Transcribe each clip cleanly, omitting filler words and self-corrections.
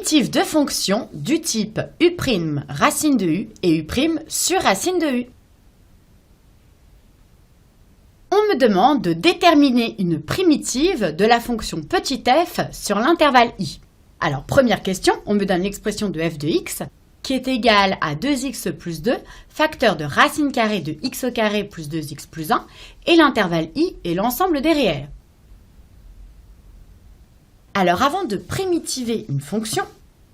primitive de fonction du type u' racine de u et u' sur racine de u. On me demande de déterminer une primitive de la fonction petit f sur l'intervalle i. Alors, première question, on me donne l'expression de f de x qui est égale à 2x plus 2, facteur de racine carrée de x au carré plus 2x plus 1, et l'intervalle i est l'ensemble des réels. Alors, avant de primitiver une fonction,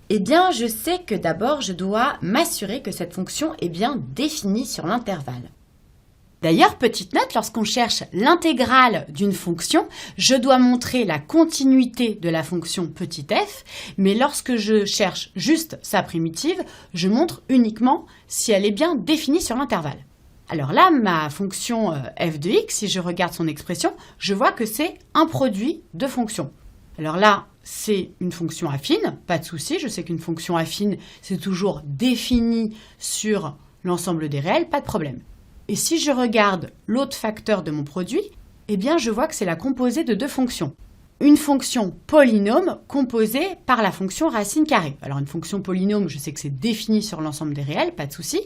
eh bien, je sais que d'abord, je dois m'assurer que cette fonction est bien définie sur l'intervalle. D'ailleurs, petite note, lorsqu'on cherche l'intégrale d'une fonction, je dois montrer la continuité de la fonction petit f, mais lorsque je cherche juste sa primitive, je montre uniquement si elle est bien définie sur l'intervalle. Alors là, ma fonction f de x, si je regarde son expression, je vois que c'est un produit de fonctions. Alors là, c'est une fonction affine, pas de souci, je sais qu'une fonction affine, c'est toujours défini sur l'ensemble des réels, pas de problème. Et si je regarde l'autre facteur de mon produit, eh bien je vois que c'est la composée de deux fonctions. Une fonction polynôme composée par la fonction racine carrée. Alors une fonction polynôme, je sais que c'est défini sur l'ensemble des réels, pas de souci.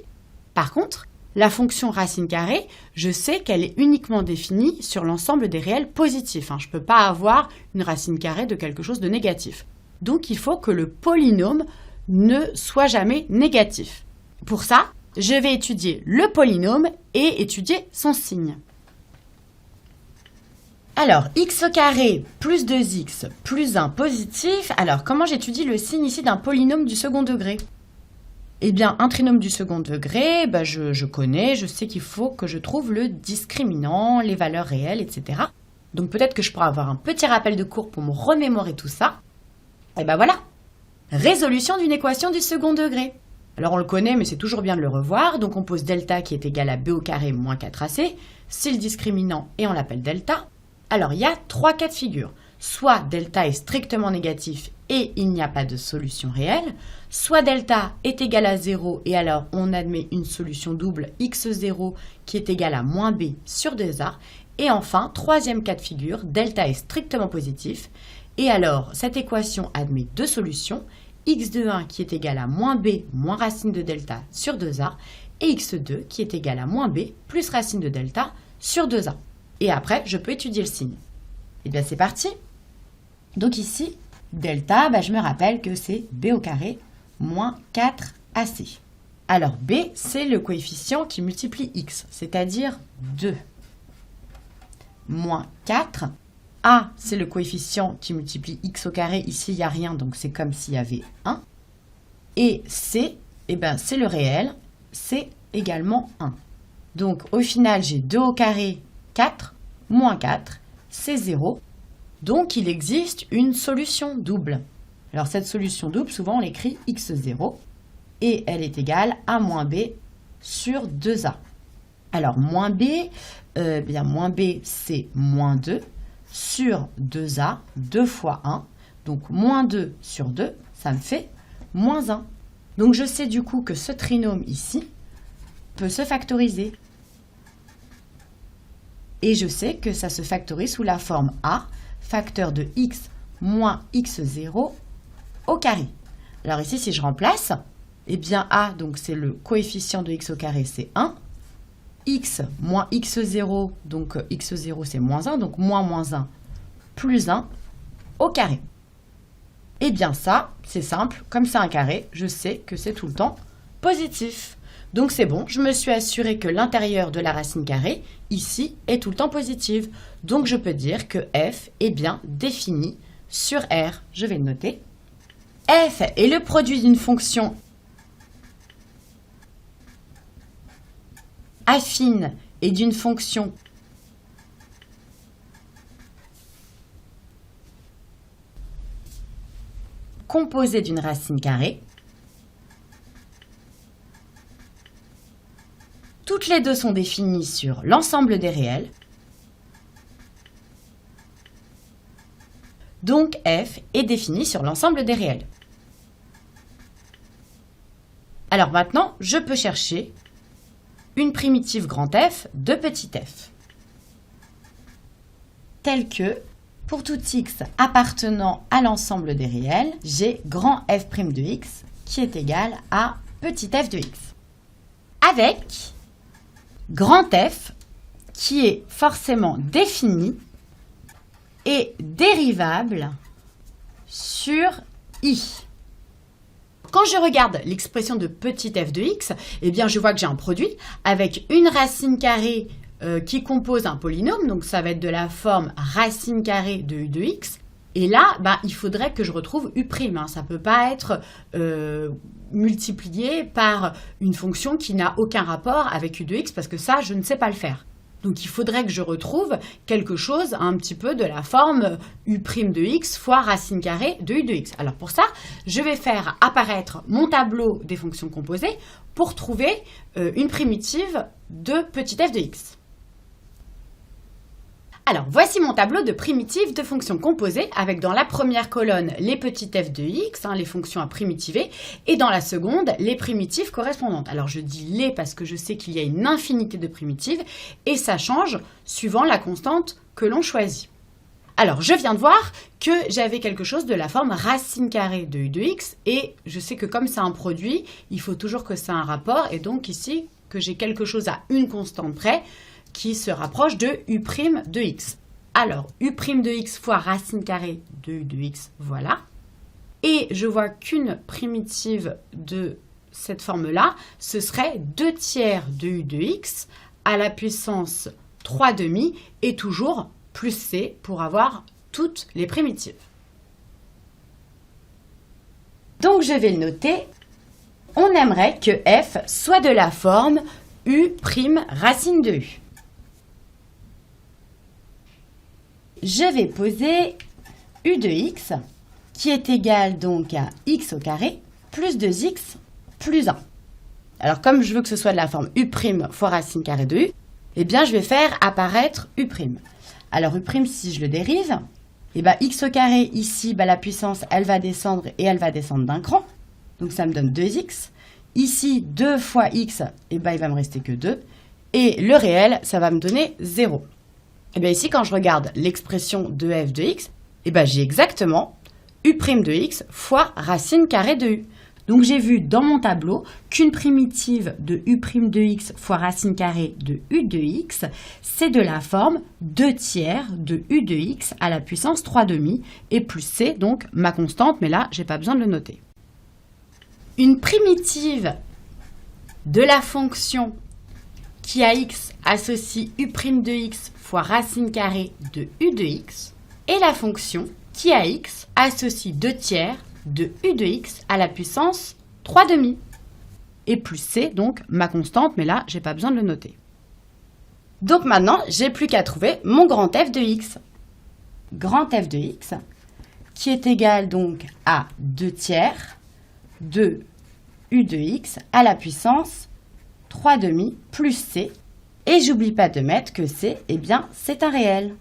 Par contre, la fonction racine carrée, je sais qu'elle est uniquement définie sur l'ensemble des réels positifs. Je ne peux pas avoir une racine carrée de quelque chose de négatif. Donc il faut que le polynôme ne soit jamais négatif. Pour ça, je vais étudier le polynôme et étudier son signe. Alors, x au carré plus 2x plus 1 positif. Alors, comment j'étudie le signe ici d'un polynôme du second degré ? Eh bien, un trinôme du second degré, je connais, je sais qu'il faut que je trouve le discriminant, les valeurs réelles, etc. Donc peut-être que je pourrais avoir un petit rappel de cours pour me remémorer tout ça. Et ben voilà, résolution d'une équation du second degré. Alors on le connaît, mais c'est toujours bien de le revoir. Donc on pose delta qui est égal à b au carré moins 4ac. C'est le discriminant et on l'appelle delta. Alors il y a trois cas de figure. Soit delta est strictement négatif et il n'y a pas de solution réelle, soit delta est égal à 0 et alors on admet une solution double x0 qui est égale à moins b sur 2a. Et enfin, troisième cas de figure, delta est strictement positif et alors cette équation admet deux solutions, x de 1 qui est égal à moins b moins racine de delta sur 2a et x2 qui est égal à moins b plus racine de delta sur 2a. Et après, je peux étudier le signe. Et bien c'est parti. Donc ici, delta, je me rappelle que c'est b au carré moins 4ac. Alors b, c'est le coefficient qui multiplie x, c'est-à-dire 2. Moins 4. A, c'est le coefficient qui multiplie x au carré. Ici, il n'y a rien, donc c'est comme s'il y avait 1. Et c, c'est le réel, c'est également 1. Donc au final, j'ai 2 au carré, 4, moins 4, c'est 0. Donc, il existe une solution double. Alors, cette solution double, souvent, on l'écrit x0 et elle est égale à moins b sur 2a. Alors, moins b, c'est moins 2 sur 2a, 2 fois 1. Donc, moins 2 sur 2, ça me fait moins 1. Donc, je sais du coup que ce trinôme ici peut se factoriser. Et je sais que ça se factorise sous la forme a, facteur de x moins x0 au carré. Alors ici, si je remplace, eh bien a, donc c'est le coefficient de x au carré, c'est 1. X moins x0, donc x0 c'est moins 1, donc moins 1 plus 1 au carré. Eh bien ça, c'est simple, comme c'est un carré, je sais que c'est tout le temps positif. Donc c'est bon, je me suis assuré que l'intérieur de la racine carrée, ici, est tout le temps positive. Donc je peux dire que f est bien défini sur R. Je vais le noter. F est le produit d'une fonction affine et d'une fonction composée d'une racine carrée. Toutes les deux sont définies sur l'ensemble des réels. Donc f est défini sur l'ensemble des réels. Alors maintenant, je peux chercher une primitive grand F de petit f. Telle que Pour tout x appartenant à l'ensemble des réels, j'ai grand f' de x qui est égal à petit f de x. Avec grand F qui est forcément défini et dérivable sur I. Quand je regarde l'expression de petit f de x, eh bien je vois que j'ai un produit avec une racine carrée qui compose un polynôme, donc ça va être de la forme racine carrée de u de x. Et là, il faudrait que je retrouve u'. Ça ne peut pas être multiplié par une fonction qui n'a aucun rapport avec u de x, parce que ça, je ne sais pas le faire. Donc il faudrait que je retrouve quelque chose un petit peu de la forme u' de x fois racine carrée de u de x. Alors pour ça, je vais faire apparaître mon tableau des fonctions composées pour trouver une primitive de petit f de x. Alors, voici mon tableau de primitives de fonctions composées avec dans la première colonne les petits f de x, les fonctions à primitiver, et dans la seconde, les primitives correspondantes. Alors, je dis les parce que je sais qu'il y a une infinité de primitives et ça change suivant la constante que l'on choisit. Alors, je viens de voir que j'avais quelque chose de la forme racine carrée de u de x et je sais que comme c'est un produit, il faut toujours que ça ait un rapport et donc ici, que j'ai quelque chose à une constante près qui se rapproche de u' de x. Alors, u' de x fois racine carrée de u de x, voilà. Et je vois qu'une primitive de cette forme-là, ce serait 2 tiers de u de x à la puissance 3 demi et toujours plus c pour avoir toutes les primitives. Donc, je vais le noter. On aimerait que f soit de la forme u' racine de u. Je vais poser u de x qui est égal donc à x au carré plus 2x plus 1. Alors comme je veux que ce soit de la forme u' fois racine carrée de u, eh bien je vais faire apparaître u'. Alors u', si je le dérive, eh bien x au carré ici, la puissance elle va descendre et elle va descendre d'un cran. Donc ça me donne 2x. Ici 2 fois x, eh bien il va me rester que 2. Et le réel, ça va me donner 0. Et bien ici, quand je regarde l'expression de f de x, j'ai exactement u' de x fois racine carrée de u. Donc j'ai vu dans mon tableau qu'une primitive de u' de x fois racine carrée de u de x, c'est de la forme 2 tiers de u de x à la puissance 3 demi et plus c, donc ma constante, mais là, je n'ai pas besoin de le noter. Une primitive de la fonction qui à x associe u' de x fois racine carrée de u de x, et la fonction qui à x associe 2 tiers de u de x à la puissance 3 demi. Et plus c, donc ma constante, mais là, je n'ai pas besoin de le noter. Donc maintenant, j'ai plus qu'à trouver mon grand f de x. Grand f de x, qui est égal donc à 2 tiers de u de x à la puissance 3 demi plus c. Et j'oublie pas de mettre que c, c'est un réel.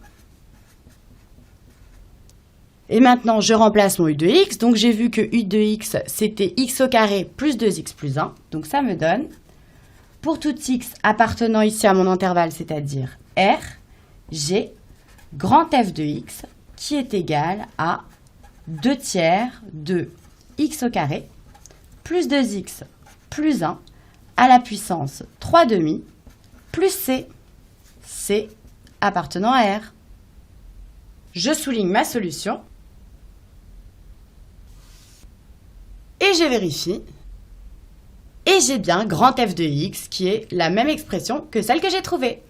Et maintenant, je remplace mon u de x. Donc, j'ai vu que u de x, c'était x au carré plus 2x plus 1. Donc, ça me donne, pour tout x appartenant ici à mon intervalle, c'est-à-dire R, j'ai grand f de x qui est égal à 2 tiers de x au carré plus 2x plus 1 à la puissance 3 demi plus c, c appartenant à R. Je souligne ma solution et je vérifie. Et j'ai bien grand f de x qui est la même expression que celle que j'ai trouvée.